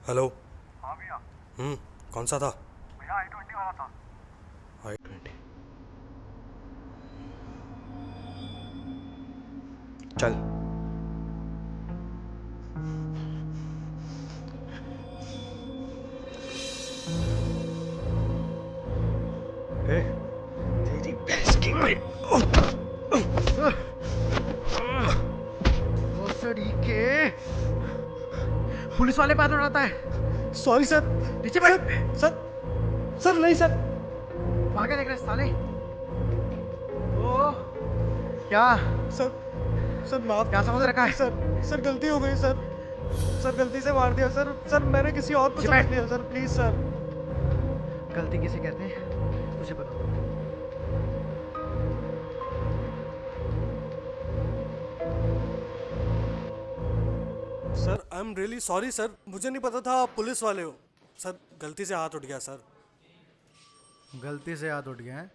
Hello. हाँ भैया। कौन सा था? भैया i20 वाला था। i20। चल। ए, तेरी भैंस की भोसड़ी के पुलिस वाले पैदल उड़ाता है। Sorry sir. नीचे बैठ। सर सर नहीं सर। वहां क्या देख रहे साले? ओ क्या सर सर माफ। क्या समझ रखा है? सर गलती हो गई सर। सर गलती से मार दिया सर। सर मैंने किसी और को नीचे समझ बैठ। लिया सर, प्लीज सर। गलती किसे कहते हैं मुझे बता। Sir I am really sorry sir, मुझे नहीं पता था आप पुलिस वाले हो। सर गलती से हाथ उठ गया सर। गलती से हाथ उठ गया है?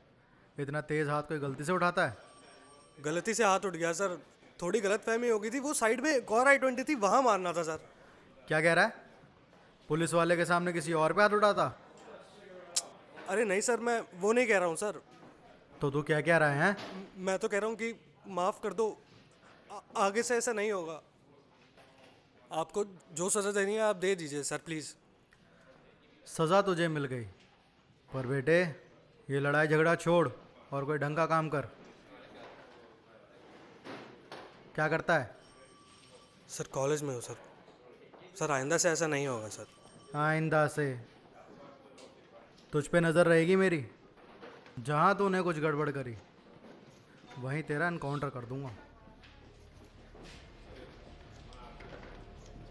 इतना तेज हाथ कोई गलती से उठाता है? गलती से हाथ उठ गया सर। थोड़ी गलत फहमी हो गई थी, वो साइड में एक और i20 थी, वहां मारना था सर। क्या कह रहा है? पुलिस वाले के सामने किसी और पे हाथ उठाता? अरे नहीं सर, मैं वो नहीं कह रहा हूँ सर। तो तू क्या कह रहा है? मैं तो कह रहा हूँ कि माफ़ कर दो, आगे से ऐसा नहीं होगा। आपको जो सज़ा देनी है आप दे दीजिए सर, प्लीज़। सज़ा तुझे मिल गई, पर बेटे ये लड़ाई झगड़ा छोड़ और कोई ढंग का काम कर। क्या करता है? सर कॉलेज में हो सर। सर आइंदा से ऐसा नहीं होगा सर। आइंदा से तुझ पे नज़र रहेगी मेरी। जहाँ तूने कुछ गड़बड़ करी वहीं तेरा एनकाउंटर कर दूंगा।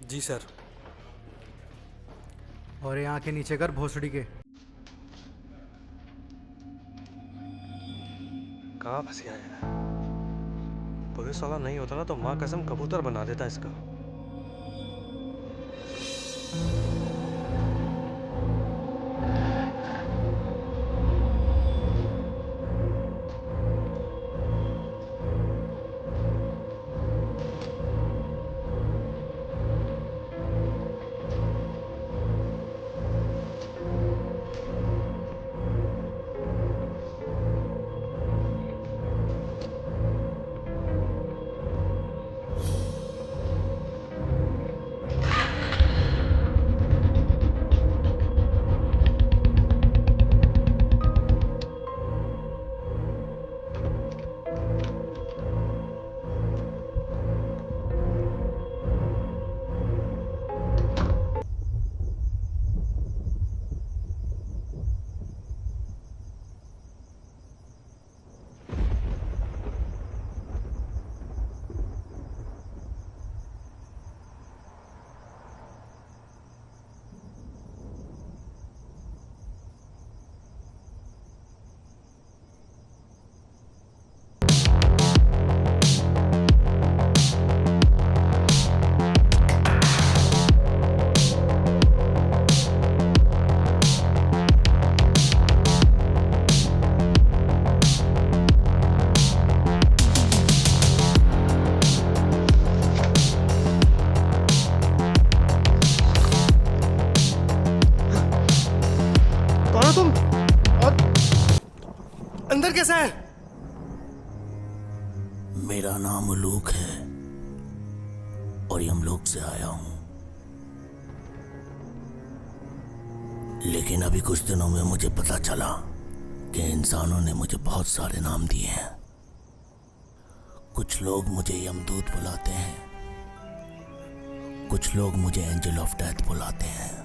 जी सर। और ये आंखें नीचे कर भोसड़ी के। कहाँ फंस गया है? पुलिस वाला नहीं होता ना तो माँ कसम कबूतर बना देता इसका। कौन हो तुम? और अंदर कैसा है? मेरा नाम उलूक है और यमलोक से आया हूं। लेकिन अभी कुछ दिनों में मुझे पता चला कि इंसानों ने मुझे बहुत सारे नाम दिए हैं। कुछ लोग मुझे यमदूत बुलाते हैं, कुछ लोग मुझे एंजल ऑफ डेथ बुलाते हैं।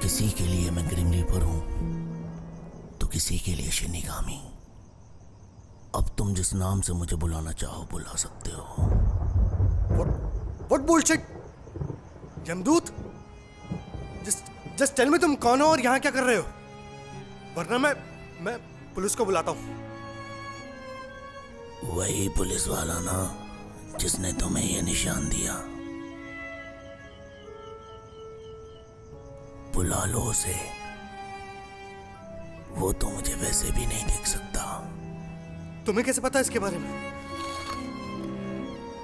किसी के लिए मैं ग्रिम रीपर हूं तो किसी के लिए शिनिगामी। अब तुम जिस नाम से मुझे बुलाना चाहो बुला सकते हो। What bullshit? यमदूत? Just tell me तुम कौन हो और यहाँ क्या कर रहे हो? वरना मैं पुलिस को बुलाता हूँ। वही पुलिस वाला ना जिसने तुम्हें ये निशान दिया। बुला लो उसे। वो तो मुझे वैसे भी नहीं देख सकता। तुम्हें कैसे पता इसके बारे में?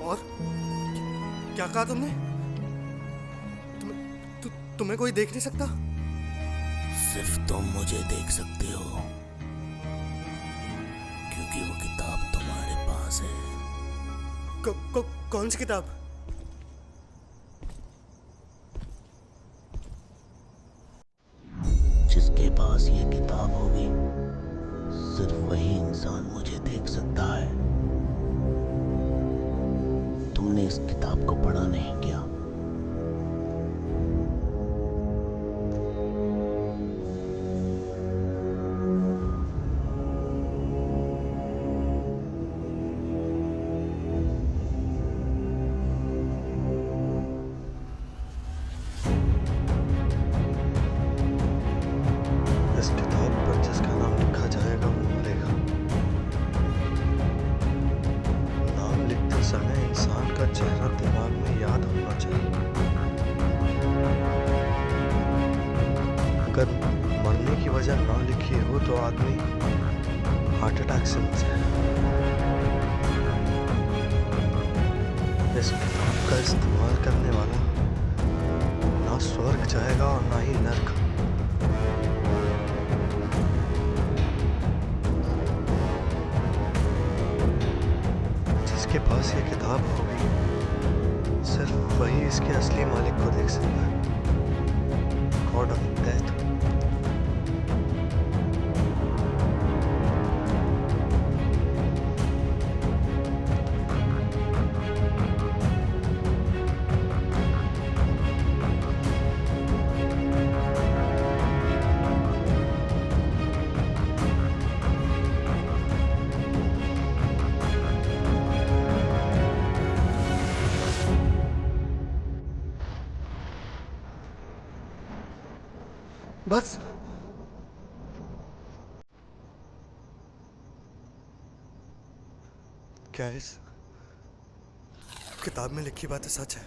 और क्या कहा तुमने? तुम्हें कोई देख नहीं सकता? सिर्फ तुम मुझे देख सकते हो, क्योंकि वो किताब तुम्हारे पास है। कौन सी किताब? जिसके पास ये किताब होगी, सिर्फ वही इंसान मुझे देख सकता है। तुमने इस किताब को पढ़ा नहीं क्या? इस किताब पर जिसका नाम लिखा जाएगा वो मिलेगा। नाम लिखते समय इंसान का चेहरा दिमाग में याद होना चाहिए। अगर मरने की वजह ना लिखी हो तो आदमी हार्ट अटैक से मर जाए। इस किताब का इस्तेमाल करने वाला ना स्वर्ग जाएगा और ना ही नर्क। जिसके पास ये किताब होगी, सिर्फ वही इसके असली मालिक को देख सकता है, गॉड ऑफ डेथ। बस क्या इस किताब में लिखी बातें सच है?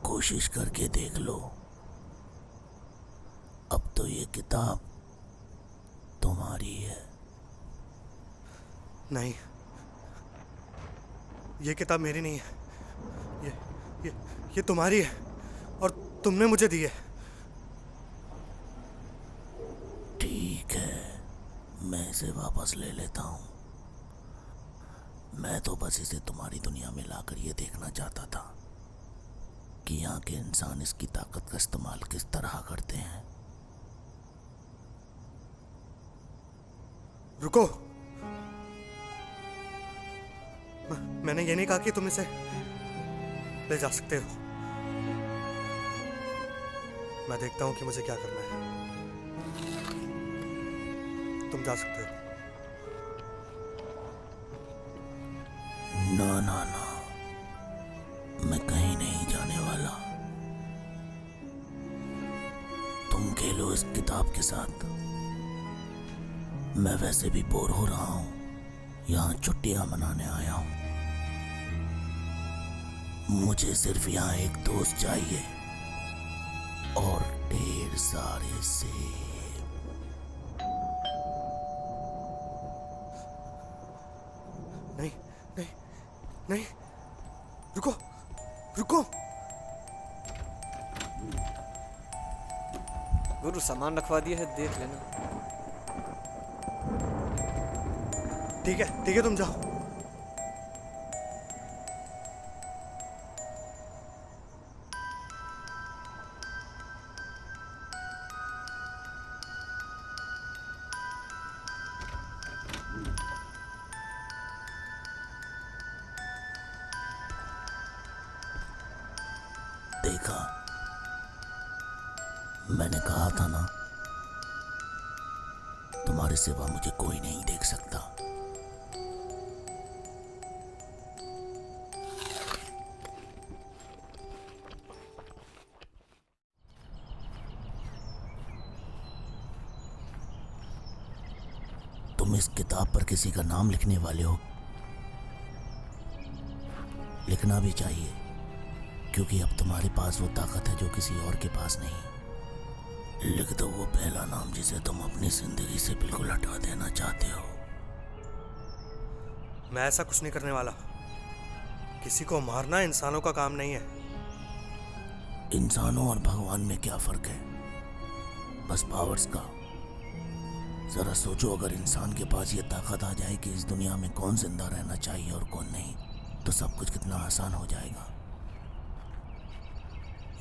कोशिश करके देख लो। अब तो ये किताब तुम्हारी है। नहीं, ये किताब मेरी नहीं है। ये तुम्हारी है और तुमने मुझे दी है। ठीक है, मैं इसे वापस ले लेता हूँ। मैं तो बस इसे तुम्हारी दुनिया में लाकर ये देखना चाहता था कि यहाँ के इंसान इसकी ताकत का इस्तेमाल किस तरह करते हैं। रुको, मैंने ये नहीं कहा कि तुम इसे ले जा सकते हो। मैं देखता हूं कि मुझे क्या करना है। तुम जा सकते हो। ना ना ना, मैं कहीं नहीं जाने वाला। तुम खेलो इस किताब के साथ। मैं वैसे भी बोर हो रहा हूं, यहाँ छुट्टियां मनाने आया हूं। मुझे सिर्फ यहाँ एक दोस्त चाहिए और ढेर सारे सेब। नहीं नहीं नहीं, रुको रुको। गुरु सामान रखवा दिया है, देख लेना। ठीक है तुम जाओ। देखा, मैंने कहा था ना, तुम्हारे सिवा मुझे कोई नहीं देख सकता। तुम इस किताब पर किसी का नाम लिखने वाले हो। लिखना भी चाहिए, क्योंकि अब तुम्हारे पास वो ताकत है जो किसी और के पास नहीं। लिख दो वो पहला नाम जिसे तुम अपनी जिंदगी से बिल्कुल हटा देना चाहते हो। मैं ऐसा कुछ नहीं करने वाला। किसी को मारना इंसानों का काम नहीं है। इंसानों और भगवान में क्या फर्क है? बस पावर्स का। जरा सोचो, अगर इंसान के पास ये ताकत आ जाए कि इस दुनिया में कौन जिंदा रहना चाहिए और कौन नहीं, तो सब कुछ कितना आसान हो जाएगा।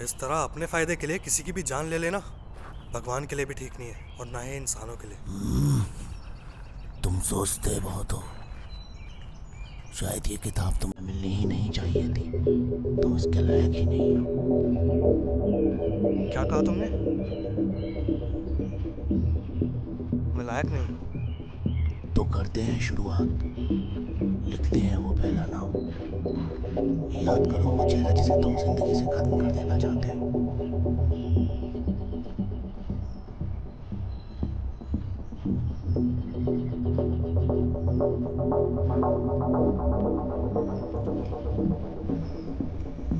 इस तरह अपने फायदे के लिए किसी की भी जान ले लेना भगवान के लिए भी ठीक नहीं है, और ना ही इंसानों के लिए। तुम सोचते बहुत हो। शायद ये किताब तुम्हें मिलनी ही नहीं चाहिए थी। तुम इसके लायक ही नहीं हो। क्या कहा तुमने? मैं लायक नहीं हूँ? तो करते हैं शुरुआत। लिखते हैं वो पहला नाम। याद करो वो चेहरा जिसे तुम जिंदगी से खत्म कर देना चाहते हो।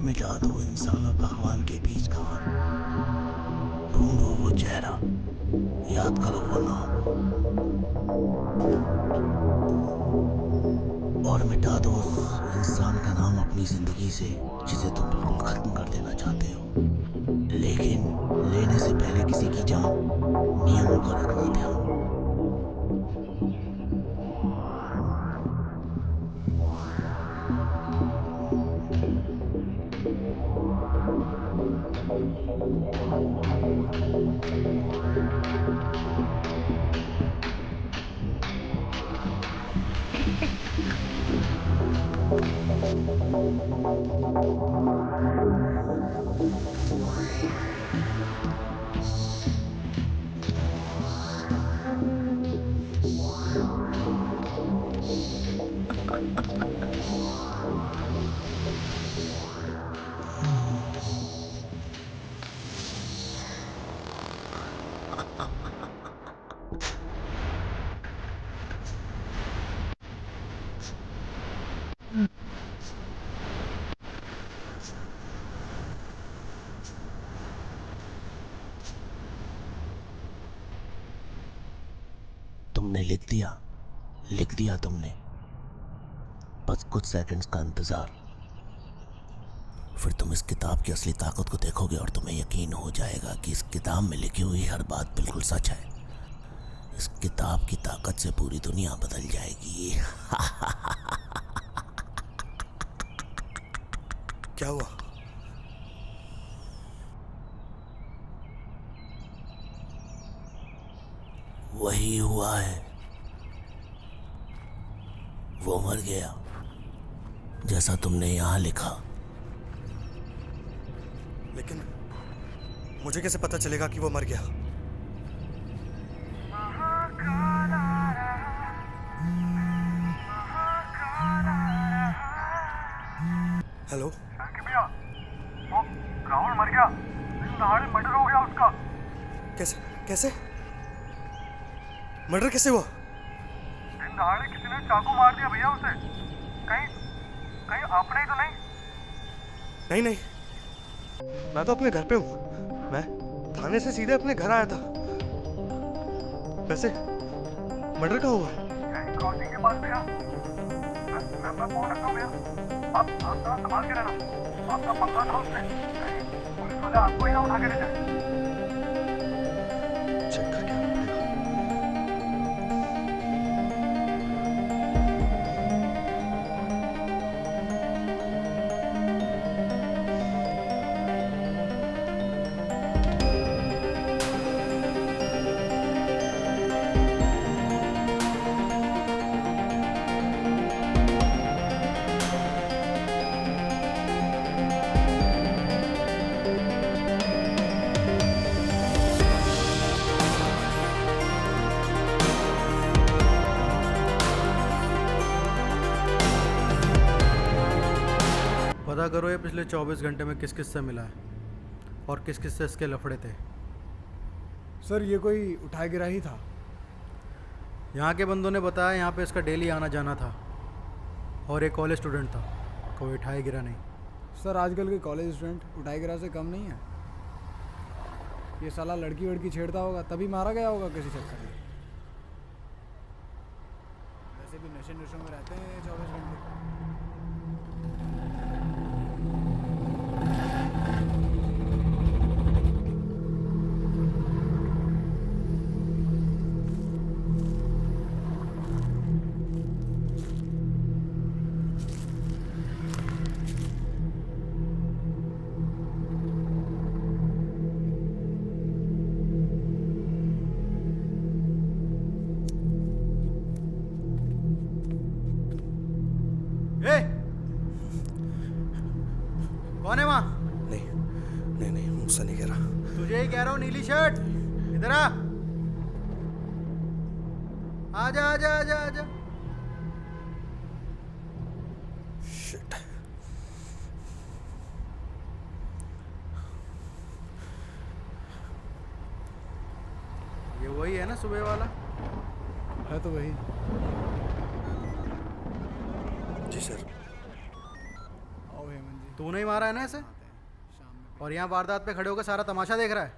मिटा दो इंसान और भगवान के बीच का फर्क। ढूंढो वो चेहरा। याद करो वो नाम। और मिटा दो उस इंसान का नाम अपनी जिंदगी से जिसे तुम बिल्कुल खत्म कर देना चाहते हो। लेकिन लेने से पहले किसी की जान, नियमों का रखना ध्यान। तुमने लिख दिया तुमने। बस कुछ सेकंड्स का इंतजार, फिर तुम इस किताब की असली ताकत को देखोगे और तुम्हें यकीन हो जाएगा कि इस किताब में लिखी हुई हर बात बिल्कुल सच है। इस किताब की ताकत से पूरी दुनिया बदल जाएगी। क्या हुआ? वही हुआ है। वो मर गया, जैसा तुमने यहाँ लिखा। लेकिन मुझे कैसे पता चलेगा कि वो मर गया? हेलो? शंकी भैया, वो राहुल मर गया। दिन दहाड़े मर्डर हो गया उसका। कैसे कैसे मर्डर कैसे हुआ? दिन दहाड़े किसी ने चाकू मार दिया भैया उसे। कहीं कहीं आपने ही तो नहीं? नहीं नहीं, मैं तो अपने घर पे हूँ। मैं थाने से सीधे अपने घर आया था। वैसे मर्डर कहाँ हुआ? यही क्रॉसिंग के पास भैया। मैं फोन रखता हूँ भैया। आप थोड़ा संभाल के रहना। आपका पंगा था उससे। कहीं पुलिस वाले आपको ही ना उठा के ले जाए। चेक करके आना पड़ेगा। पता करो ये पिछले 24 घंटे में किस किस से मिला है और किस किस से इसके लफड़े थे। सर ये कोई उठाया गिरा ही था। यहाँ के बंदों ने बताया यहाँ पे इसका डेली आना जाना था और एक कॉलेज स्टूडेंट था, कोई उठाया गिरा नहीं। सर आजकल के कॉलेज स्टूडेंट उठाए गिरा से कम नहीं है। ये साला लड़की वड़की छेड़ता होगा तभी मारा गया होगा किसी चक्कर में। वैसे भी नशे नशों में रहते हैं 24 घंटे। तुझे ही कह रहा हूँ, नीली शर्ट इधर आ। आजा आजा आजा आजा। शिट। ये वही है ना सुबह वाला? है तो वही। जी सर। आओ हेमंत जी। तूने ही मारा है ना इसे? शाम में और यहाँ वारदात पे खड़े होकर सारा तमाशा देख रहा है?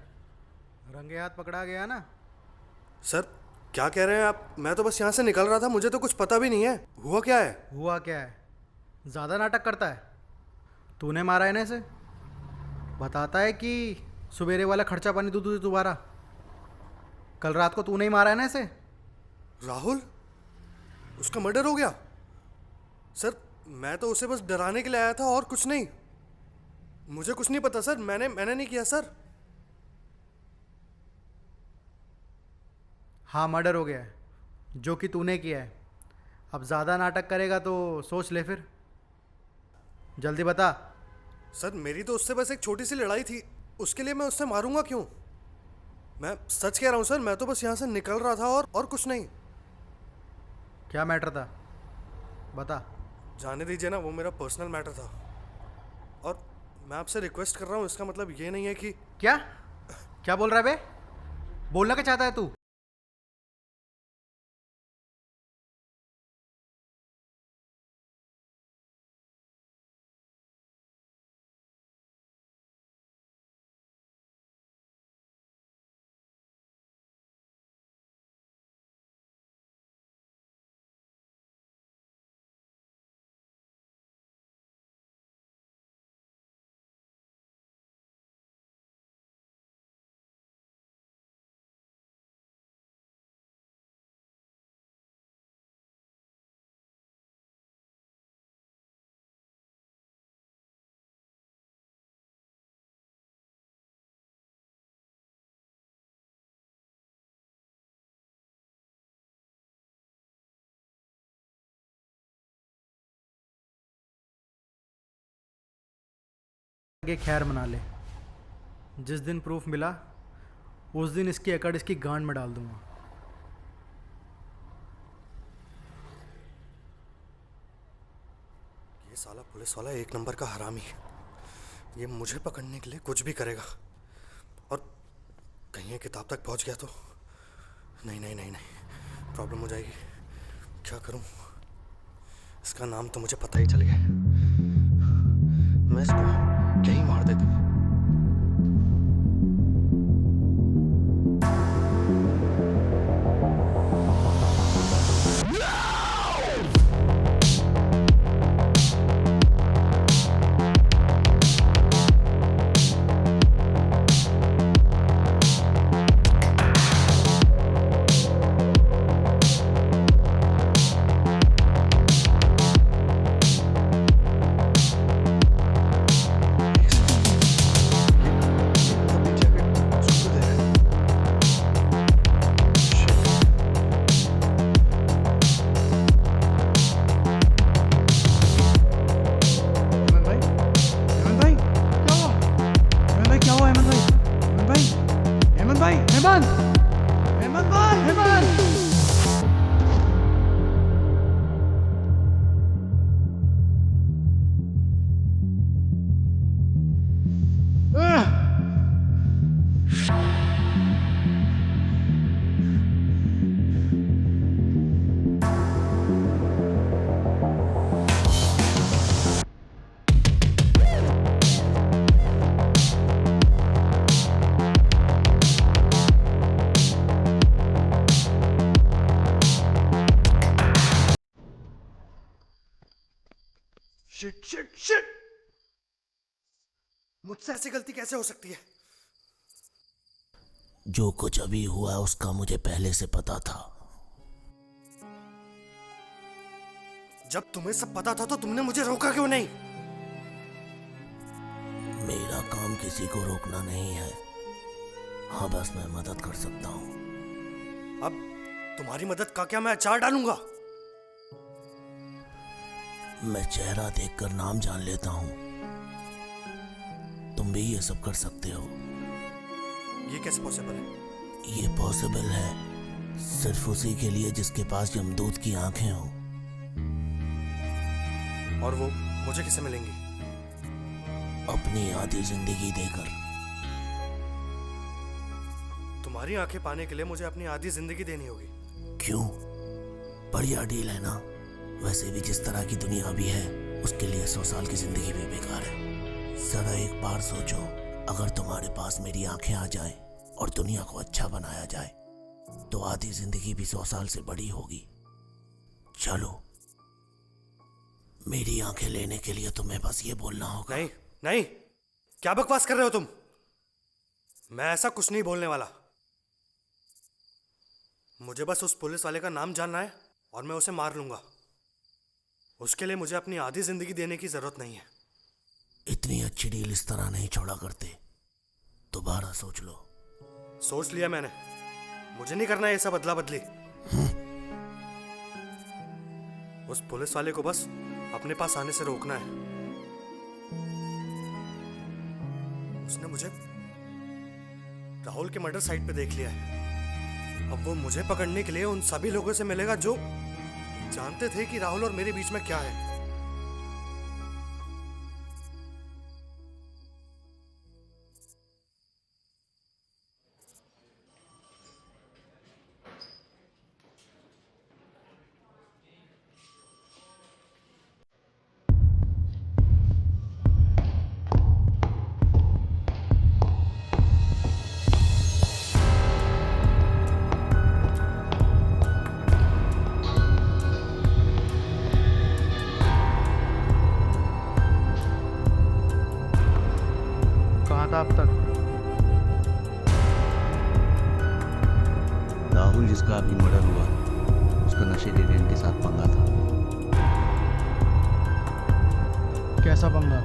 रंगे हाथ पकड़ा गया ना? सर क्या कह रहे हैं आप? मैं तो बस यहाँ से निकल रहा था, मुझे तो कुछ पता भी नहीं है। हुआ क्या है? हुआ क्या है? ज़्यादा नाटक करता है। तूने मारा है ना इसे? बताता है कि सवेरे वाला खर्चा पानी तू तुझे दोबारा। कल रात को तूने ही मारा है ना इसे? राहुल, उसका मर्डर हो गया? सर मैं तो उसे बस डराने के लिए आया था और कुछ नहीं। मुझे कुछ नहीं पता सर, मैंने नहीं किया सर। हाँ, मर्डर हो गया है, जो कि तूने किया है। अब ज़्यादा नाटक करेगा तो सोच ले फिर। जल्दी बता। सर मेरी तो उससे बस एक छोटी सी लड़ाई थी, उसके लिए मैं उससे मारूंगा क्यों? मैं सच कह रहा हूँ सर, मैं तो बस यहाँ से निकल रहा था और कुछ नहीं। क्या मैटर था? बता। जाने दीजिए ना, वो मेरा पर्सनल मैटर था। और मैं आपसे रिक्वेस्ट कर रहा हूँ, इसका मतलब ये नहीं है कि... क्या क्या बोल रहा है बे? बोलना क्या चाहता है तू? आगे खैर मना ले। जिस दिन प्रूफ मिला उस दिन इसकी अकड़ इसकी गांड में डाल दूंगा। ये साला पुलिस वाला एक नंबर का हरामी है। ये मुझे पकड़ने के लिए कुछ भी करेगा। और कहीं ये किताब तक पहुंच गया तो नहीं नहीं नहीं नहीं, प्रॉब्लम हो जाएगी। क्या करूं? इसका नाम तो मुझे पता ही चल गया। मैं इसको यहीं मार देता हूं। Shit shit shit! मुझसे ऐसी गलती कैसे हो सकती है? जो कुछ अभी हुआ उसका मुझे पहले से पता था। जब तुम्हें सब पता था तो तुमने मुझे रोका क्यों नहीं? मेरा काम किसी को रोकना नहीं है। हाँ, बस मैं मदद कर सकता हूँ। अब तुम्हारी मदद का क्या मैं अचार डालूंगा? मैं चेहरा देखकर नाम जान लेता हूँ। तुम भी ये सब कर सकते हो। ये कैसे पॉसिबल है? ये पॉसिबल है सिर्फ उसी के लिए जिसके पास यमदूत की आंखें हो। और वो मुझे किसे मिलेंगी? अपनी आधी जिंदगी देकर। तुम्हारी आंखें पाने के लिए मुझे अपनी आधी जिंदगी देनी होगी। क्यों? बढ़िया डील है ना। वैसे भी जिस तरह की दुनिया अभी है उसके लिए 100 साल की जिंदगी भी बेकार है। जरा एक बार सोचो, अगर तुम्हारे पास मेरी आंखें आ जाएं और दुनिया को अच्छा बनाया जाए तो आधी जिंदगी भी 100 साल से बड़ी होगी। चलो, मेरी आंखें लेने के लिए तुम्हें बस ये बोलना होगा। नहीं नहीं, क्या बकवास कर रहे हो तुम? मैं ऐसा कुछ नहीं बोलने वाला। मुझे बस उस पुलिस वाले का नाम जानना है और मैं उसे मार लूंगा। उसके लिए मुझे अपनी आधी जिंदगी देने की जरूरत नहीं है। इतनी अच्छी डील इस तरह नहीं छोड़ा करते। दोबारा सोच लो। सोच लिया मैंने। मुझे नहीं करना ये सब अदला बदली। उस पुलिस वाले को बस अपने पास आने से रोकना है। उसने मुझे राहुल के मर्डर साइट पे देख लिया है। अब वो मुझे पकड़ने के लिए उन सभी लोगों से मिलेगा जो जानते थे कि राहुल और मेरे बीच में क्या है। कहाँ था अब तक? राहुल जिसका अभी मर्डर हुआ उसका नशेली रेंट के साथ पंगा था। कैसा पंगा?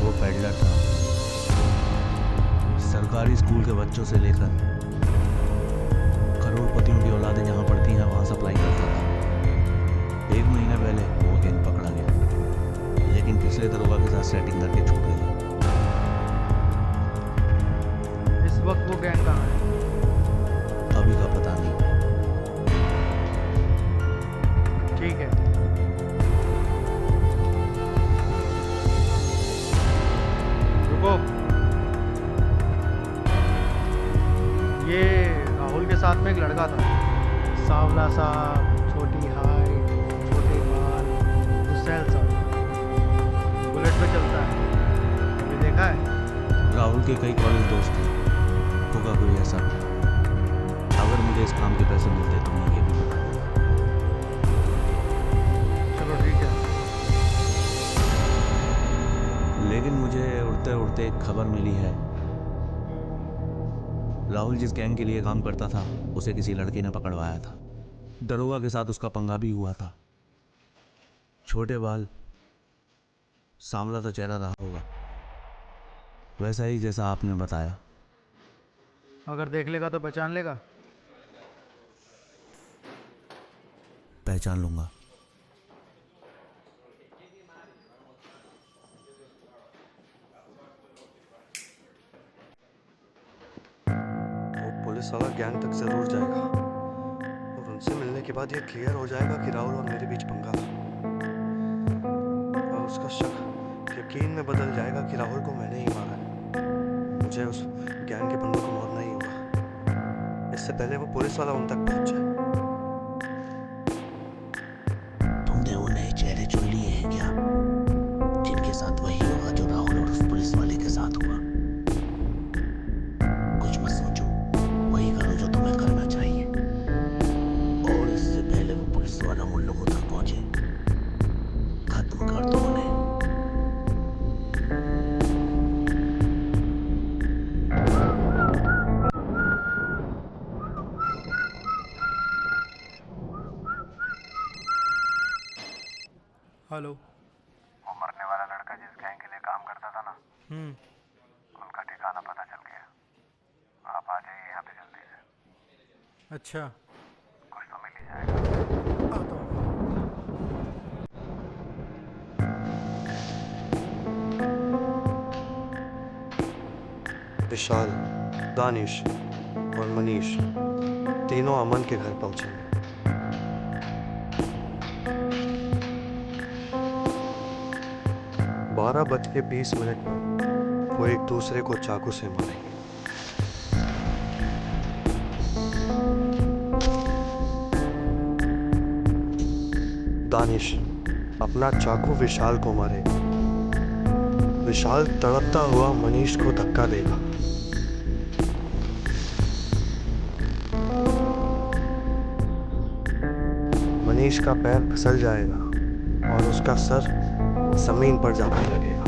वो पेडलर था। सरकारी स्कूल के बच्चों से लेकर करोड़पतियों की औलादें जहाँ पढ़ती हैं वहाँ सप्लाई करता था। 1 महीना पहले वो गैंग पकड़ा गया, लेकिन पिछले दरोगा के साथ सेटिंग करके छूट गई। इस वक्त वो गैंग कहाँ है? अभी का पता नहीं। ठीक है। रुको। ये राहुल के साथ में एक लड़का था, सांवला सा, छोटी हाइट, छोटे बाल, गुस्सैल सा, बुलेट पे चलता है। कभी देखा है? राहुल के कई कॉलेज दोस्त थे, होगा कोई ऐसा। अगर मुझे इस काम के पैसे मिलते तो मैं ये भी बता दूंगा। चलो ठीक है। लेकिन मुझे उड़ते उड़ते एक खबर मिली है। राहुल जिस गैंग के लिए काम करता था उसे किसी लड़के ने पकड़वाया था। दरोगा के साथ उसका पंगा भी हुआ था। छोटे बाल, सांवला तो चेहरा रहा होगा, वैसा ही जैसा आपने बताया। अगर देख लेगा तो पहचान लेगा। पहचान लूंगा। वो पुलिस वाला गैंग तक जरूर जाएगा और उनसे मिलने के बाद ये क्लियर हो जाएगा कि राहुल और मेरे बीच पंगा था। और उसका शक यकीन में बदल जाएगा कि राहुल को मैंने ही मारा है। मुझे उस गैंग के बंदों को मारना ही होगा, इससे पहले वो पुलिस वाला उन तक पहुंच जाए। तुमने वो नए चेहरे चुन लिए हैं क्या, जिनके साथ वही होगा जो राहुल और उस पुलिस वाले के साथ हुआ? कुछ मत सोचो, वही करो जो तुम्हें करना चाहिए। और इससे पहले वो पुलिस वाला उन लोगों तक पहुंचे, खत्म कर दो उन्हें। हेलो। वो मरने वाला लड़का जिस गैंग के लिए काम करता था ना, उनका ठिकाना पता चल गया। आप आ जाइए यहाँ पे जल्दी से। अच्छा, कुछ तो मिल ही जाएगा। आता हूँ। विशाल, दानिश और मनीष तीनों अमन के घर पहुंचेंगे। 12:20 पर वो एक दूसरे को चाकू से मारेंगे। दानिश अपना चाकू विशाल को मारेगा। विशाल तड़पता हुआ मनीष को धक्का देगा। मनीष का पैर फिसल जाएगा और उसका सर जमीन पर जाने लगेगा।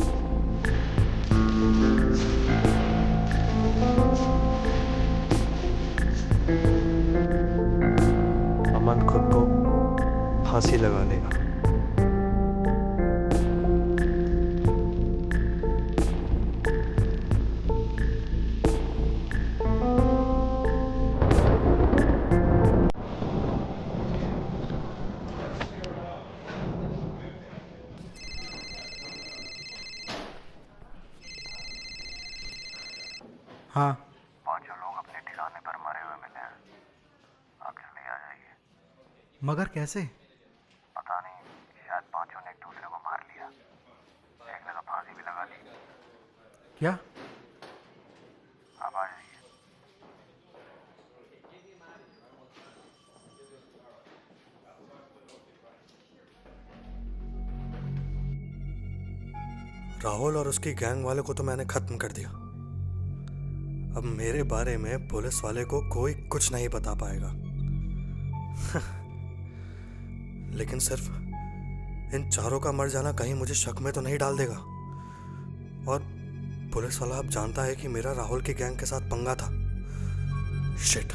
अमन खुद को फांसी लगा लेगा। हाँ, पांचों लोग अपने ठिकाने पर मरे हुए मिले हैं। आप जल्दी आ जाइए। मगर कैसे? पता नहीं, शायद पांचों ने एक दूसरे को मार लिया। एक ने तो फांसी भी लगा ली। क्या? आप आ जाइए। राहुल और उसकी गैंग वाले को तो मैंने खत्म कर दिया। अब मेरे बारे में पुलिस वाले को कोई कुछ नहीं बता पाएगा। लेकिन सिर्फ इन चारों का मर जाना कहीं मुझे शक में तो नहीं डाल देगा। और पुलिस वाला अब जानता है कि मेरा राहुल की गैंग के साथ पंगा था। शिट।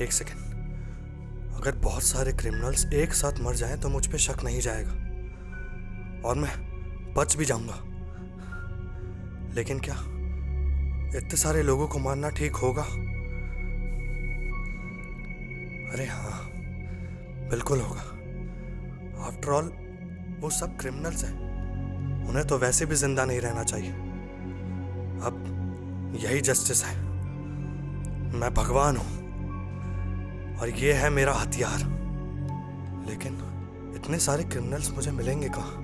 एक सेकेंड, अगर बहुत सारे क्रिमिनल्स एक साथ मर जाएं तो मुझ पे शक नहीं जाएगा और मैं बच भी जाऊंगा। लेकिन क्या इतने सारे लोगों को मारना ठीक होगा? अरे हाँ, बिल्कुल होगा। आफ्टर ऑल वो सब क्रिमिनल्स हैं, उन्हें तो वैसे भी जिंदा नहीं रहना चाहिए। अब यही जस्टिस है। मैं भगवान हूं और ये है मेरा हथियार। लेकिन इतने सारे क्रिमिनल्स मुझे मिलेंगे कहाँ?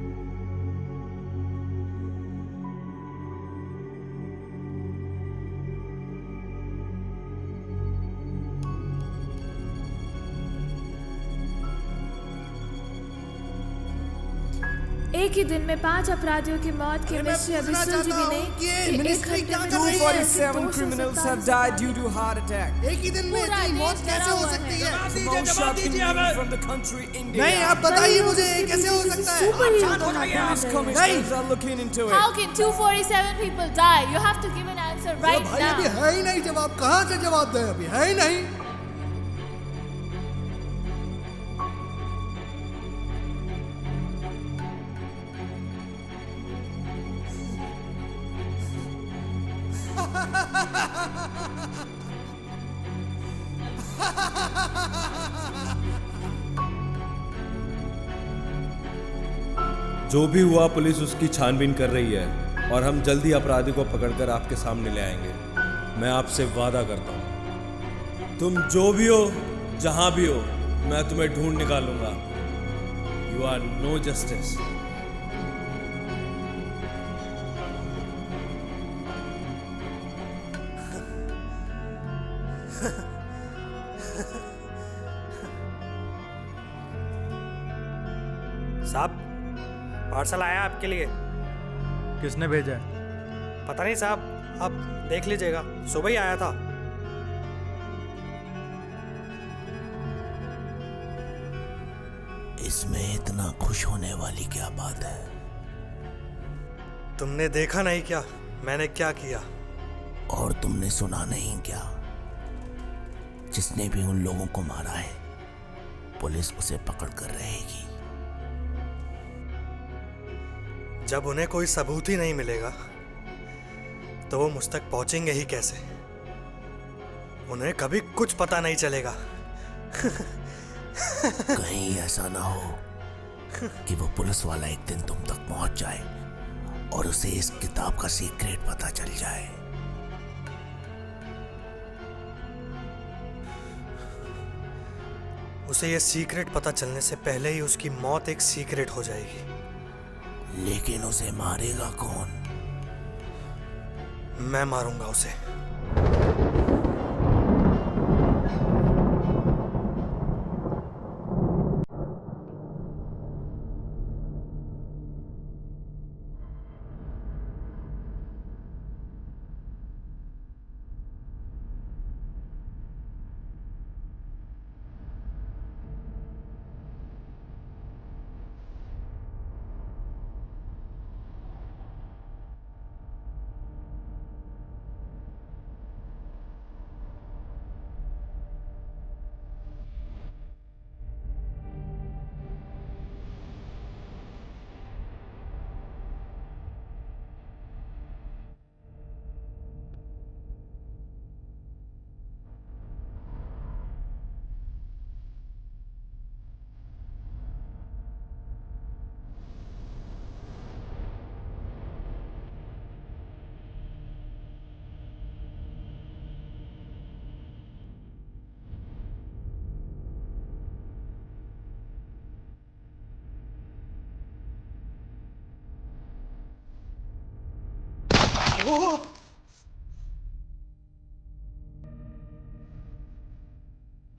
एक ही दिन में 5 अपराधियों की मौत की मिस्ट्री अभी सुलझी भी नहीं। एक घंटे में 247 criminals have died due to heart attack. एक ही दिन में इतनी मौत कैसे हो सकती है? The most shocking news from the country India. नहीं, आप बताइए मुझे कैसे हो सकता है? Police commissioners are looking into it. How can 247 people die? You have to give an answer right भाई अभी now. है ही नहीं जवाब, कहाँ से जवाब दे? अभी है ही नहीं। जो भी हुआ पुलिस उसकी छानबीन कर रही है और हम जल्दी अपराधी को पकड़कर आपके सामने ले आएंगे। मैं आपसे वादा करता हूं, तुम जो भी हो, जहां भी हो, मैं तुम्हें ढूंढ निकालूंगा। You are no justice. साहब, पार्सल आया आपके लिए। किसने भेजा है? पता नहीं साहब, आप देख लीजिएगा, सुबह ही आया था। इसमें इतना खुश होने वाली क्या बात है? तुमने देखा नहीं क्या मैंने क्या किया? और तुमने सुना नहीं क्या? जिसने भी उन लोगों को मारा है, पुलिस उसे पकड़ कर रहेगी। जब उन्हें कोई सबूत ही नहीं मिलेगा तो वो मुझ तक पहुंचेंगे ही कैसे? उन्हें कभी कुछ पता नहीं चलेगा। कहीं ऐसा ना हो कि वो पुलिस वाला एक दिन तुम तक पहुंच जाए और उसे इस किताब का सीक्रेट पता चल जाए। उसे ये सीक्रेट पता चलने से पहले ही उसकी मौत एक सीक्रेट हो जाएगी। लेकिन उसे मारेगा कौन? मैं मारूंगा उसे।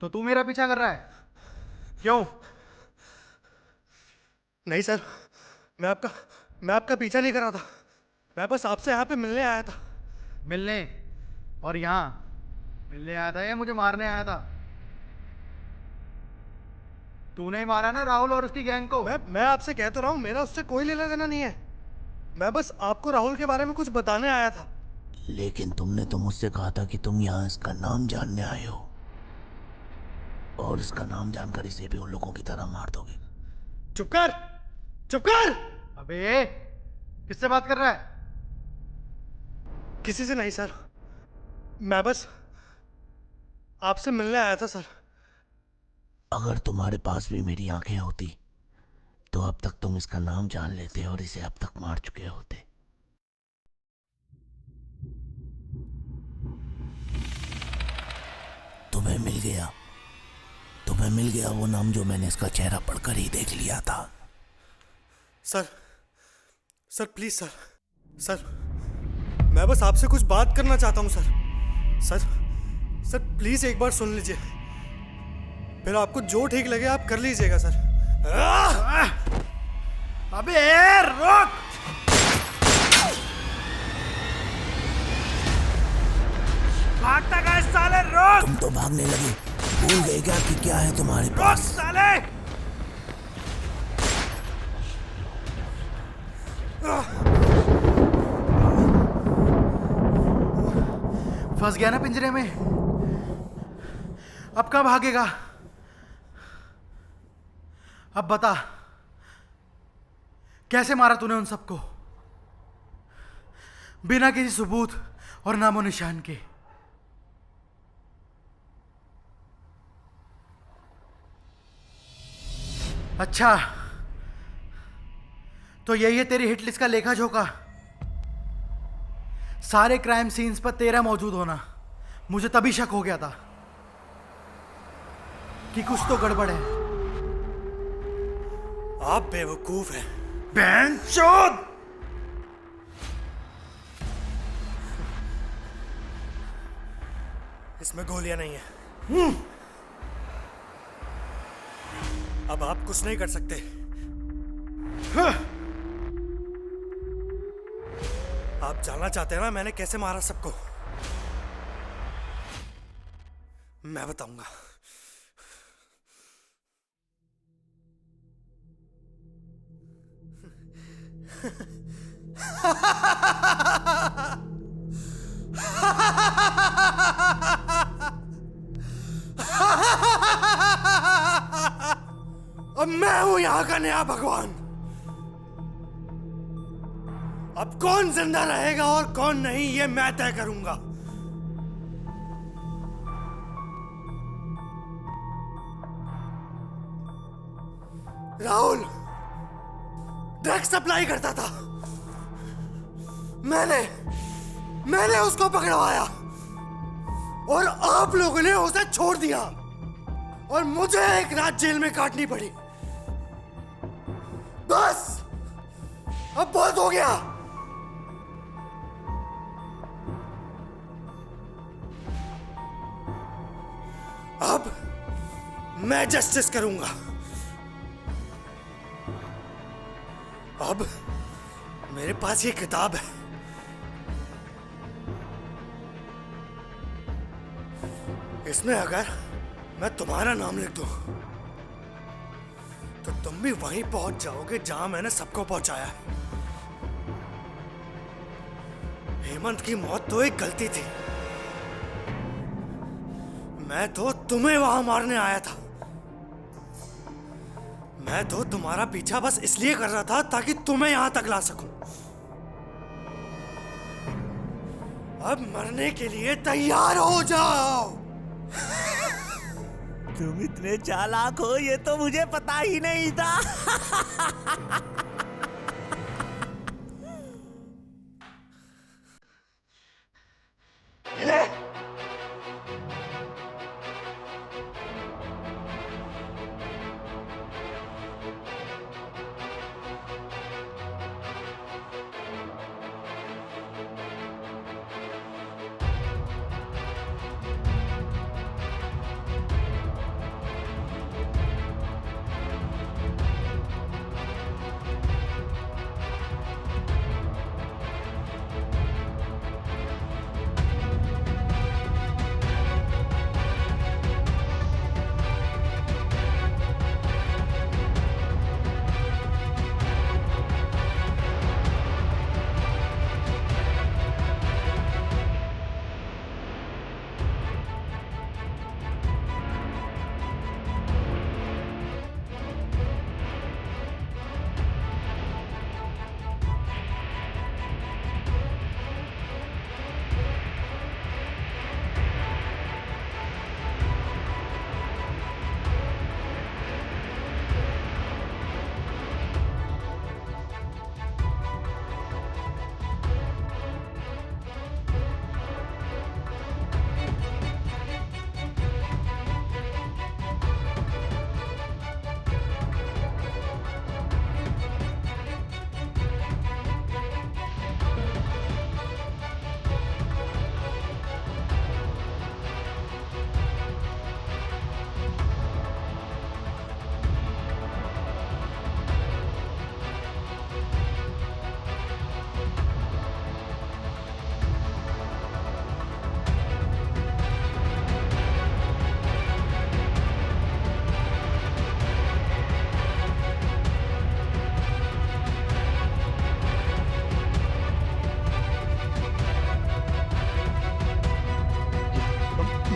तो तू मेरा पीछा कर रहा है क्यों? नहीं सर, मैं आपका पीछा नहीं कर रहा था। मैं बस आपसे यहाँ पे मिलने आया था। मिलने? और यहाँ मिलने आया था या मुझे मारने आया था? तूने ही मारा ना राहुल और उसकी गैंग को। मैं आपसे कह तो रहा हूँ, मेरा उससे कोई लेना देना नहीं है। मैं बस आपको राहुल के बारे में कुछ बताने आया था। लेकिन तुमने तो मुझसे कहा था कि तुम यहाँ इसका नाम जानने आए हो, और इसका नाम जानकर इसे भी उन लोगों की तरह मार दोगे। चुप कर, चुप कर। अबे किससे बात कर रहा है? किसी से नहीं सर, मैं बस आपसे मिलने आया था सर। अगर तुम्हारे पास भी मेरी आंखें होती तो अब तक तुम इसका नाम जान लेते और इसे अब तक मार चुके होते। तुम्हें मिल गया वो नाम जो मैंने इसका चेहरा पढ़कर ही देख लिया था। सर प्लीज सर, मैं बस आपसे कुछ बात करना चाहता हूँ सर प्लीज एक बार सुन लीजिए, फिर आपको जो ठीक लगे आप कर लीजिएगा सर। अबे रोक! भागता का साले, रोक! तुम तो भागने लगे, भूल गए क्या कि क्या है तुम्हारे पास? साले! फंस गया ना पिंजरे में, अब कब भागेगा? अब बता, कैसे मारा तूने उन सबको बिना किसी सबूत और नामो निशान के? अच्छा, तो यही है तेरी हिट लिस्ट का लेखा जोखा? सारे क्राइम सीन्स पर तेरा मौजूद होना। मुझे तभी शक हो गया था कि कुछ तो गड़बड़ है। आप बेवकूफ हैं। बेंचोद! इसमें गोलियां नहीं है। अब आप कुछ नहीं कर सकते। आप जानना चाहते हैं ना मैंने कैसे मारा सबको? मैं बताऊंगा। अब मैं हूं यहां का नया भगवान। अब कौन जिंदा रहेगा और कौन नहीं ये मैं तय करूंगा। राहुल ड्रग्स सप्लाई करता था, मैंने उसको पकड़वाया और आप लोगों ने उसे छोड़ दिया और मुझे एक रात जेल में काटनी पड़ी। बस अब बहुत हो गया। अब मैं जस्टिस करूंगा। अब मेरे पास ये किताब है। इसमें अगर मैं तुम्हारा नाम लिख दूं तो तुम भी वहीं पहुंच जाओगे जहां मैंने सबको पहुंचाया है। हेमंत की मौत तो एक गलती थी। मैं तो तुम्हें वहां मारने आया था। मैं तो तुम्हारा पीछा बस इसलिए कर रहा था ताकि तुम्हें यहां तक ला सकूं। अब मरने के लिए तैयार हो जाओ। तुम इतने चालाक हो ये तो मुझे पता ही नहीं था।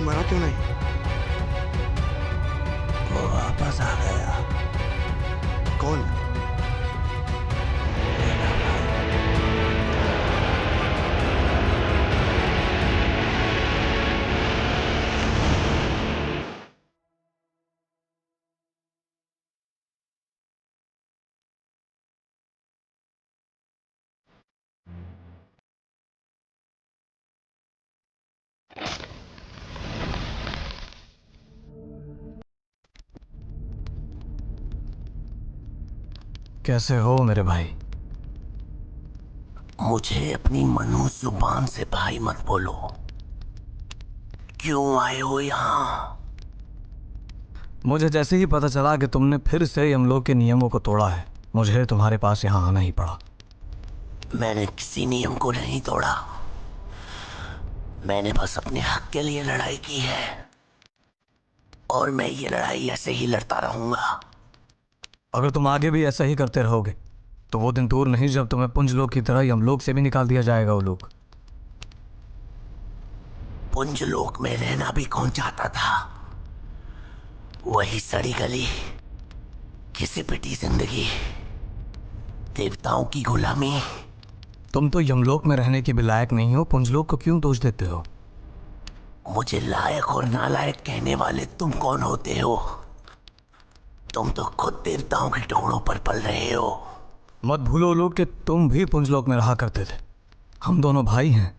मरा क्यों नहीं? वो वापस आ गया। कौन? कैसे हो मेरे भाई? मुझे अपनी मनु जुबान से भाई मत बोलो। क्यों आए हो यहाँ? मुझे जैसे ही पता चला कि तुमने फिर से यमलोक के नियमों को तोड़ा है, मुझे तुम्हारे पास यहाँ आना ही पड़ा। मैंने किसी नियम को नहीं तोड़ा। मैंने बस अपने हक के लिए लड़ाई की है और मैं ये लड़ाई ऐसे ही लड़ता रहूंगा। अगर तुम आगे भी ऐसा ही करते रहोगे तो वो दिन दूर नहीं जब तुम्हें पुंजलोक की तरह यमलोक से भी निकाल दिया जाएगा। वो लोग पुंजलोक में रहना भी कौन चाहता था? वही सड़ी गली, किसी पिटी जिंदगी, देवताओं की गुलामी। तुम तो यमलोक में रहने के भी लायक नहीं हो, पुंजलोक को क्यों दोष देते हो? मुझे लायक और नालायक कहने वाले तुम कौन होते हो? तुम तो खुद देवताओं के टुकड़ों पर पल रहे हो। मत भूलो लोग कि तुम भी पुंजलोक में रहा करते थे। हम दोनों भाई हैं।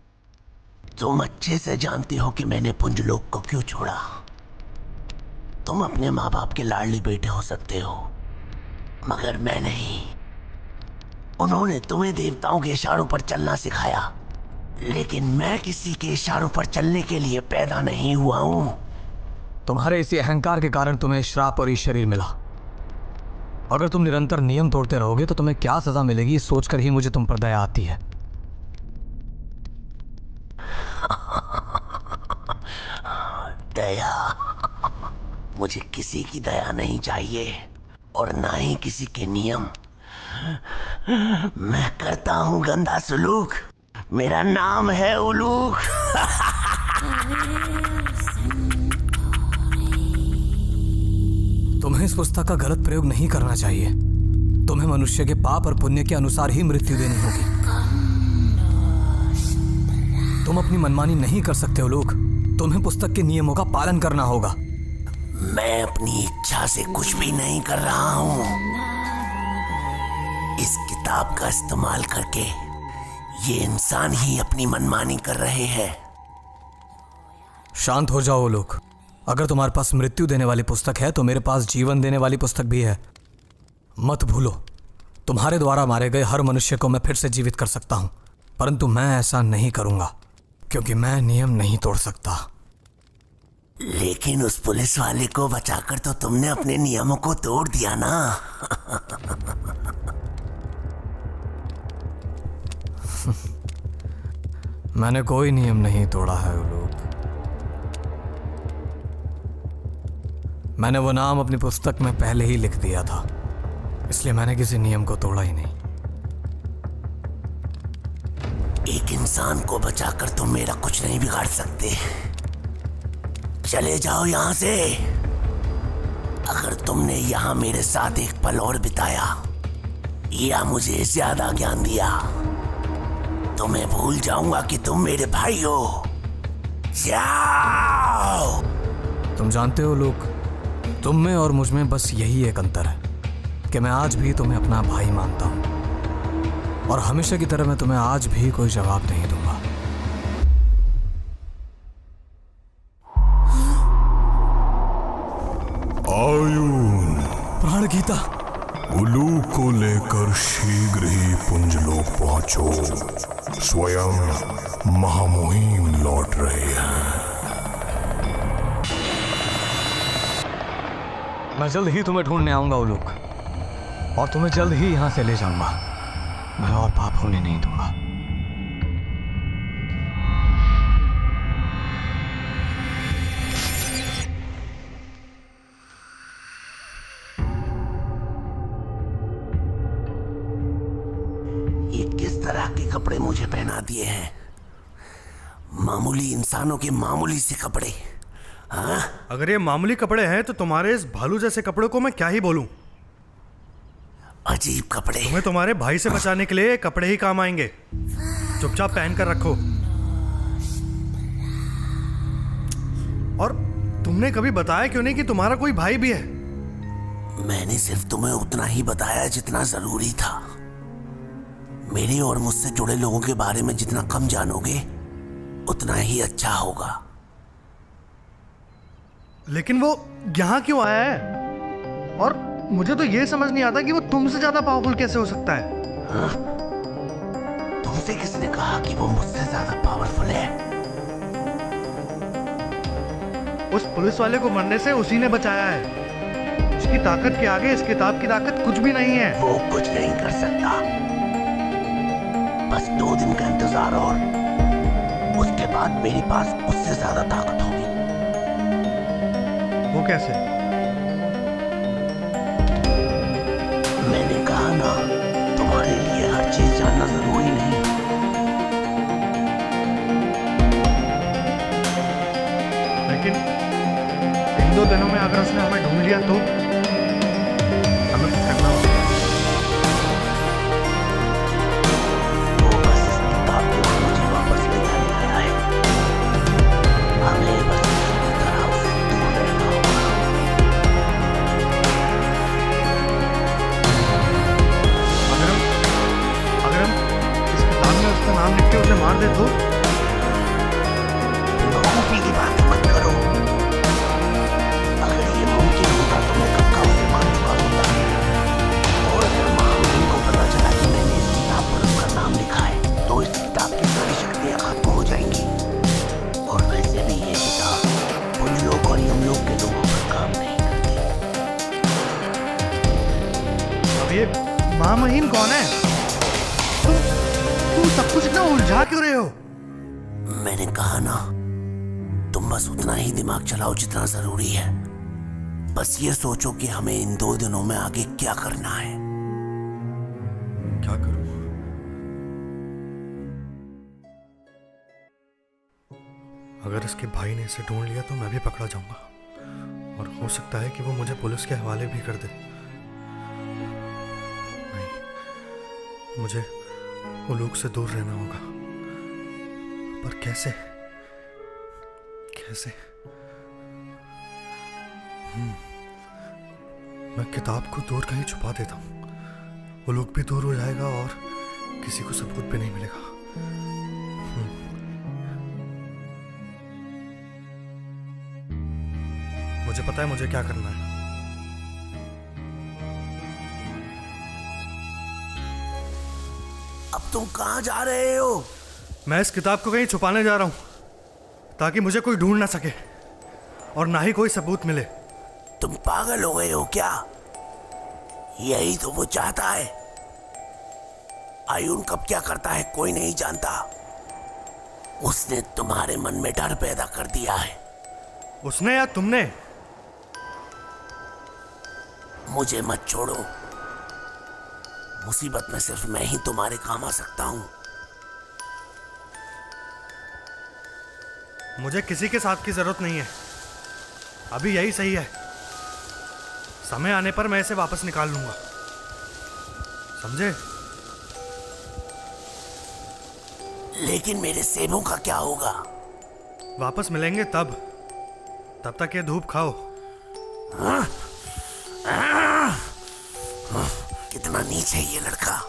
तुम अच्छे से जानते हो कि मैंने पुंजलोक को क्यों छोड़ा। तुम अपने माँ बाप के लाडले बेटे हो सकते हो, मगर मैं नहीं। उन्होंने तुम्हें देवताओं के इशारों पर चलना सिखाया, लेकिन मैं किसी के इशारों पर चलने के लिए पैदा नहीं हुआ हूं। तुम्हारे इसी अहंकार के कारण तुम्हें श्राप और इस शरीर मिला। अगर तुम निरंतर नियम तोड़ते रहोगे तो तुम्हें क्या सजा मिलेगी, इस सोचकर ही मुझे तुम पर दया आती है। दया? मुझे किसी की दया नहीं चाहिए और ना ही किसी के नियम। मैं करता हूं गंदा सलूक। मेरा नाम है उलूक। तुम्हें इस पुस्तक का गलत प्रयोग नहीं करना चाहिए। तुम्हें मनुष्य के पाप और पुण्य के अनुसार ही मृत्यु देनी होगी। तुम अपनी मनमानी नहीं कर सकते हो लोग। तुम्हें पुस्तक के नियमों का पालन करना होगा। मैं अपनी इच्छा से कुछ भी नहीं कर रहा हूं। इस किताब का इस्तेमाल करके ये इंसान ही अपनी मनमानी कर रहे हैं। शांत हो जाओ लोग। अगर तुम्हारे पास मृत्यु देने वाली पुस्तक है तो मेरे पास जीवन देने वाली पुस्तक भी है। मत भूलो, तुम्हारे द्वारा मारे गए हर मनुष्य को मैं फिर से जीवित कर सकता हूं, परंतु मैं ऐसा नहीं करूंगा क्योंकि मैं नियम नहीं तोड़ सकता। लेकिन उस पुलिस वाले को बचाकर तो तुमने अपने नियमों को तोड़ दिया ना। मैंने कोई नियम नहीं तोड़ा है लोग। मैंने वो नाम अपनी पुस्तक में पहले ही लिख दिया था, इसलिए मैंने किसी नियम को तोड़ा ही नहीं। एक इंसान को बचाकर तुम मेरा कुछ नहीं बिगाड़ सकते। चले जाओ यहां से। अगर तुमने यहां मेरे साथ एक पल और बिताया या मुझे ज्यादा ज्ञान दिया तो मैं भूल जाऊंगा कि तुम मेरे भाई हो। जाओ। तुम जानते हो लोग, तुम में और मुझ में बस यही एक अंतर है कि मैं आज भी तुम्हें अपना भाई मानता हूं, और हमेशा की तरह मैं तुम्हें आज भी कोई जवाब नहीं दूंगा। आयुन, प्राण गीता, उलूक को लेकर शीघ्र ही पुंजलोक पहुंचो। स्वयं महामुहिम लौट रहे हैं। मैं जल्द ही तुम्हें ढूंढने आऊंगा उलूक, और तुम्हें जल्द ही यहां से ले जाऊंगा। मैं और पाप होने नहीं दूंगा। ये किस तरह के कपड़े मुझे पहना दिए हैं? मामूली इंसानों के मामूली से कपड़े। हाँ? अगर ये मामूली कपड़े हैं तो तुम्हारे इस भालू जैसे कपड़ों को मैं क्या ही बोलूं। अजीब कपड़े। तुम्हें तुम्हारे भाई से बचाने के लिए कपड़े ही काम आएंगे। चुपचाप पहन कर रखो। और तुमने कभी बताया क्यों नहीं कि तुम्हारा कोई भाई भी है? मैंने सिर्फ तुम्हें उतना ही बताया जितना जरूरी था। मेरे और मुझसे जुड़े लोगों के बारे में जितना कम जानोगे उतना ही अच्छा होगा। लेकिन वो यहाँ क्यों आया है? और मुझे तो ये समझ नहीं आता कि वो तुमसे ज्यादा पावरफुल कैसे हो सकता है। हाँ? तुमसे किसने कहा कि वो मुझसे ज्यादा पावरफुल है? उस पुलिस वाले को मरने से उसी ने बचाया है। उसकी ताकत के आगे इस किताब की ताकत कुछ भी नहीं है। वो कुछ नहीं कर सकता। बस 2 दिन का इंतजार और उसके बाद मेरे पास उससे ज्यादा ताकत होगी। वो कैसे? मैंने कहा ना, तुम्हारे लिए हर चीज जानना जरूरी नहीं। लेकिन इन 2 दिनों में अगर उसने हमें ढूंढ लिया तो हमें कुछ करना होगा। वो बस इस किताब को मुझे वापस ले जाने आया है। हमें बस पूरी तरह उससे दूर रहना होगा। अगर हम इस किताब में उसका नाम लिख के उसे माँ महीन कौन है? तुम सब कुछ इतना उलझा क्यों रहे हो? मैंने कहा ना, तुम बस उतना ही दिमाग चलाओ जितना जरूरी है। बस ये सोचो कि हमें इन 2 दिनों में आगे क्या करना है। क्या करूं? अगर इसके भाई ने इसे ढूंढ लिया तो मैं भी पकड़ा जाऊंगा, और हो सकता है कि वो मुझे पुलिस के हवाले भी कर दे। नहीं, मुझे उलूक से दूर रहना होगा। पर कैसे? कैसे? मैं किताब को दूर कहीं छुपा देता हूँ, उलूक भी दूर हो जाएगा और किसी को सबूत भी नहीं मिलेगा। मुझे पता है मुझे क्या करना है। अब तुम कहाँ जा रहे हो? मैं इस किताब को कहीं छुपाने जा रहा हूं ताकि मुझे कोई ढूंढ ना सके और ना ही कोई सबूत मिले। तुम पागल हो गए हो क्या? यही तो वो चाहता है। आयुन कब क्या करता है कोई नहीं जानता। उसने तुम्हारे मन में डर पैदा कर दिया है। उसने या तुमने? मुझे मत छोड़ो। मुसीबत में सिर्फ मैं ही तुम्हारे काम आ सकता हूं। मुझे किसी के साथ की जरूरत नहीं है। अभी यही सही है। समय आने पर मैं इसे वापस निकाल लूंगा, समझे? लेकिन मेरे सेबों का क्या होगा? वापस मिलेंगे तब तक ये धूप खाओ। कितना नीच है ये लड़का।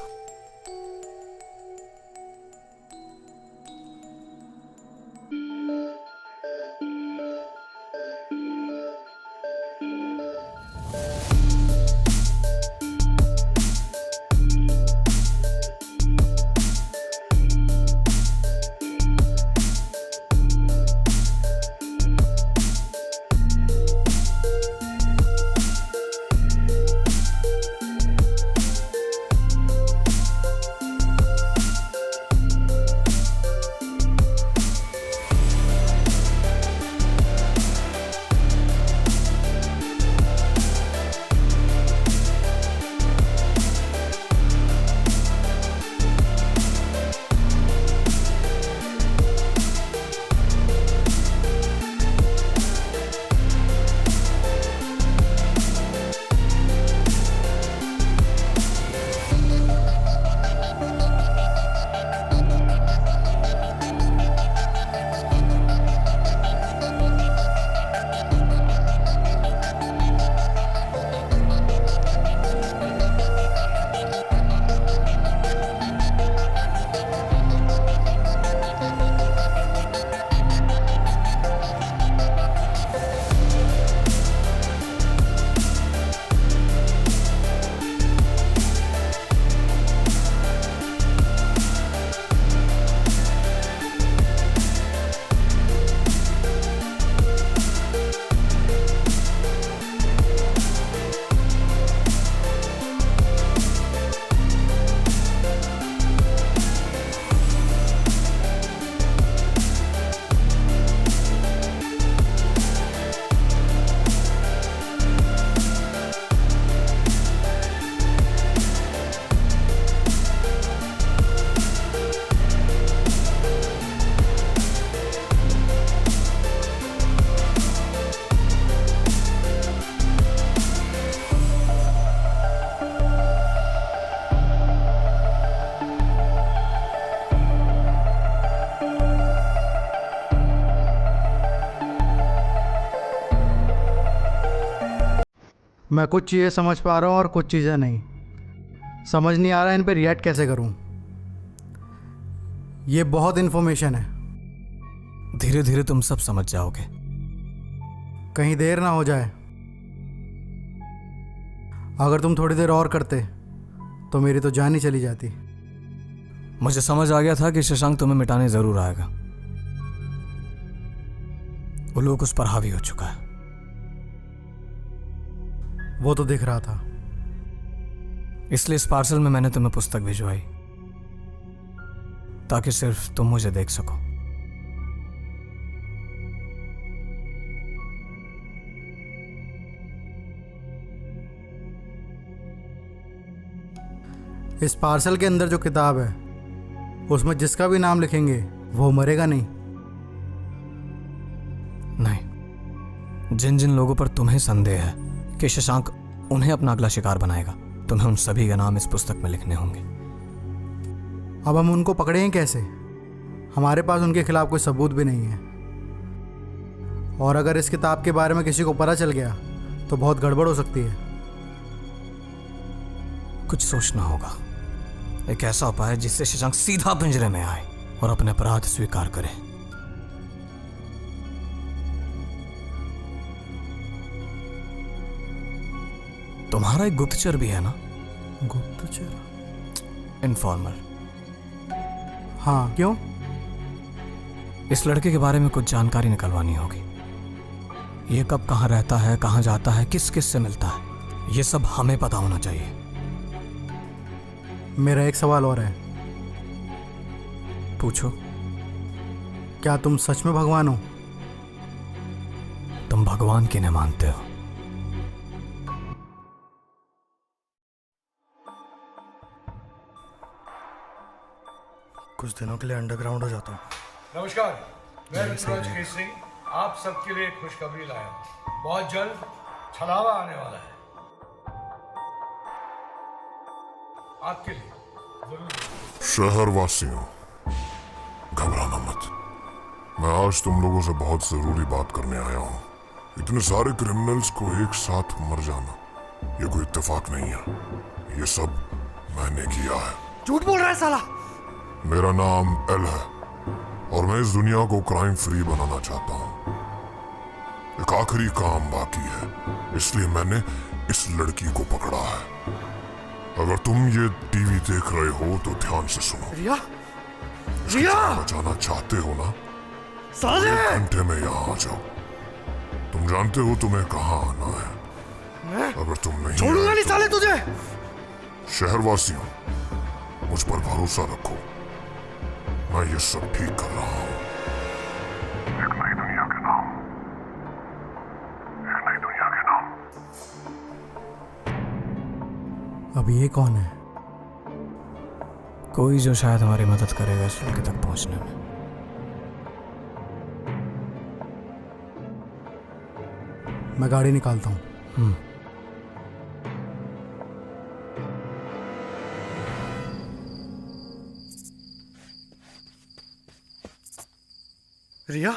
मैं कुछ चीज़ें समझ पा रहा हूँ और कुछ चीज़ें नहीं। समझ नहीं आ रहा है इन पे रिएक्ट कैसे करूँ। ये बहुत इन्फॉर्मेशन है। धीरे धीरे तुम सब समझ जाओगे। कहीं देर ना हो जाए। अगर तुम थोड़ी देर और करते तो मेरी तो जान ही चली जाती। मुझे समझ आ गया था कि शशांक तुम्हें मिटाने जरूर आएगा। वो लोग उस पर हावी हो चुका है। वो तो दिख रहा था। इसलिए इस पार्सल में मैंने तुम्हें पुस्तक भिजवाई, ताकि सिर्फ तुम मुझे देख सको। इस पार्सल के अंदर जो किताब है उसमें जिसका भी नाम लिखेंगे वो मरेगा नहीं। नहीं, जिन जिन लोगों पर तुम्हें संदेह है कि शशांक उन्हें अपना अगला शिकार बनाएगा, तुम्हें उन सभी के नाम इस पुस्तक में लिखने होंगे। अब हम उनको पकड़ें कैसे? हमारे पास उनके खिलाफ कोई सबूत भी नहीं है, और अगर इस किताब के बारे में किसी को पता चल गया तो बहुत गड़बड़ हो सकती है। कुछ सोचना होगा, एक ऐसा उपाय जिससे शशांक सीधा पिंजरे में आए और अपने अपराध स्वीकार करे। तुम्हारा एक गुप्तचर भी है ना? गुप्तचर? इन्फॉर्मर। हाँ, क्यों? इस लड़के के बारे में कुछ जानकारी निकलवानी होगी। ये कब कहाँ रहता है, कहाँ जाता है, किस किस से मिलता है, ये सब हमें पता होना चाहिए। मेरा एक सवाल और है। पूछो। क्या तुम सच में भगवान हो? तुम भगवान किन्हें मानते हो? कुछ दिनों के लिए अंडरग्राउंड हो जाता हूँ। नमस्कार, मैं ऋतुराज केसरी आप सबके लिए खुशखबरी लाया हूँ। बहुत जल्द छलावा आने वाला है आपके लिए, जरूर। शहरवासियों, घबराना मत। मैं आज तुम लोगों से बहुत जरूरी बात करने आया हूँ। इतने सारे क्रिमिनल्स को एक साथ मर जाना ये कोई इत्तेफाक नहीं है। ये सब मैंने किया है। झूठ बोल रहा है साला। मेरा नाम एल है और मैं इस दुनिया को क्राइम फ्री बनाना चाहता हूँ। एक आखिरी काम बाकी है, इसलिए मैंने इस लड़की को पकड़ा है। अगर तुम ये टीवी देख रहे हो तो ध्यान से सुनो। रिया, रिया बचाना चाहते हो ना? साले! 1 घंटे में यहाँ आ जाओ। तुम जानते हो तुम्हें कहाँ आना है। अगर तुम नहीं छोड़ूंगा नहीं साले तुझे। शहरवासियों, मुझ पर भरोसा रखो, मैं ये सब ठीक कर रहा हूँ। एक नई दुनिया के नाम, एक नई दुनिया के नाम। अब ये कौन है? कोई जो शायद हमारी मदद करेगा इस लड़के तक पहुंचने में। मैं गाड़ी निकालता हूँ। रिया,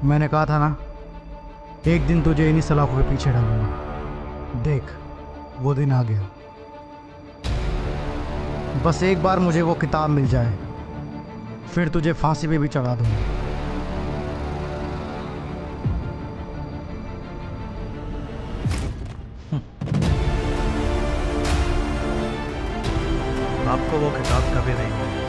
मैंने कहा था ना, एक दिन तुझे इन्हीं सलाखों के पीछे डालूंगा। देख, वो दिन आ गया। बस एक बार मुझे वो किताब मिल जाए, फिर तुझे फांसी पे भी चढ़ा दूंगा। आपको वो किताब कभी नहीं मिली।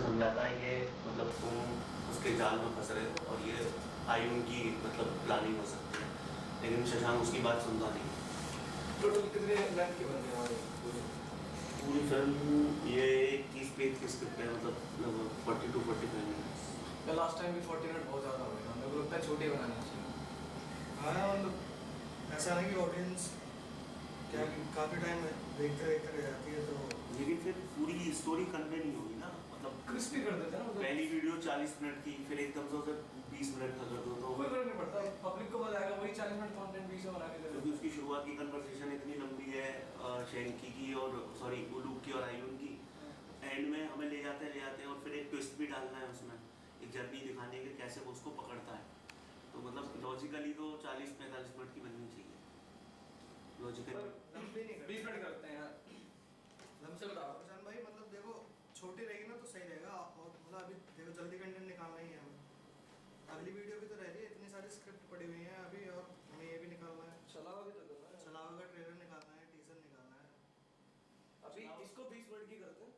समझाता है कि मतलब तुम उसके जाल में फंस रहे हो और ये आयुन की मतलब प्लानिंग हो सकती है, लेकिन शशांक उसकी बात सुनता नहीं। टोटल कितने लेंथ की बनने वाली पूरी फिल्म ये 30 पेज की स्क्रिप्ट है, मतलब लगभग 40 to 45 मिनट्स। लास्ट टाइम भी 40 मिनट बहुत ज़्यादा हो गया, मेरे को लगता है छोटे बनाना चाहिए। हाँ मतलब ऐसा नहीं कि ऑडियंस क्या काफ़ी टाइम देखते रह जाती है, तो लेकिन फिर पूरी स्टोरी कन्वे नहीं होगी ना, मतलब क्रिस्पी कर देते हैं ना। पहली वीडियो 40 मिनट की, फिर एकदम से उसे 20 मिनट का कर दो तो कोई फर्क नहीं पड़ता, पब्लिक को मजा आएगा। वही 40 मिनट कंटेंट 20 में बना के दे दो। क्योंकि उसकी शुरुआत की कन्वर्सेशन इतनी लंबी है शेंकी की और सॉरी उलूक की और आयुन की, एंड में हमें ले जाते हैं और फिर एक ट्विस्ट भी डालना है उसमें, एक जर्नी दिखाने के कैसे वो उसको पकड़ता है। तो मतलब लॉजिकली तो 40-45 मिनट की बननी चाहिए लॉजिकली। 20 मिनट करते हैं यार, हमसे बताओ प्रशांत भाई। मतलब देखो छोटी रहेगी ना तो सही रहेगा, और मतलब अभी देखो जल्दी कंटेंट निकालना ही है हमें। अगली वीडियो भी तो रह रही है, इतनी सारी स्क्रिप्ट पड़ी हुई है अभी, और हमें ये भी निकालना है। चलावा भी तो करना है, चलावा का ट्रेलर निकालना है, टीजर निकालना है। अभी इसको 20 मिनट की करते हैं।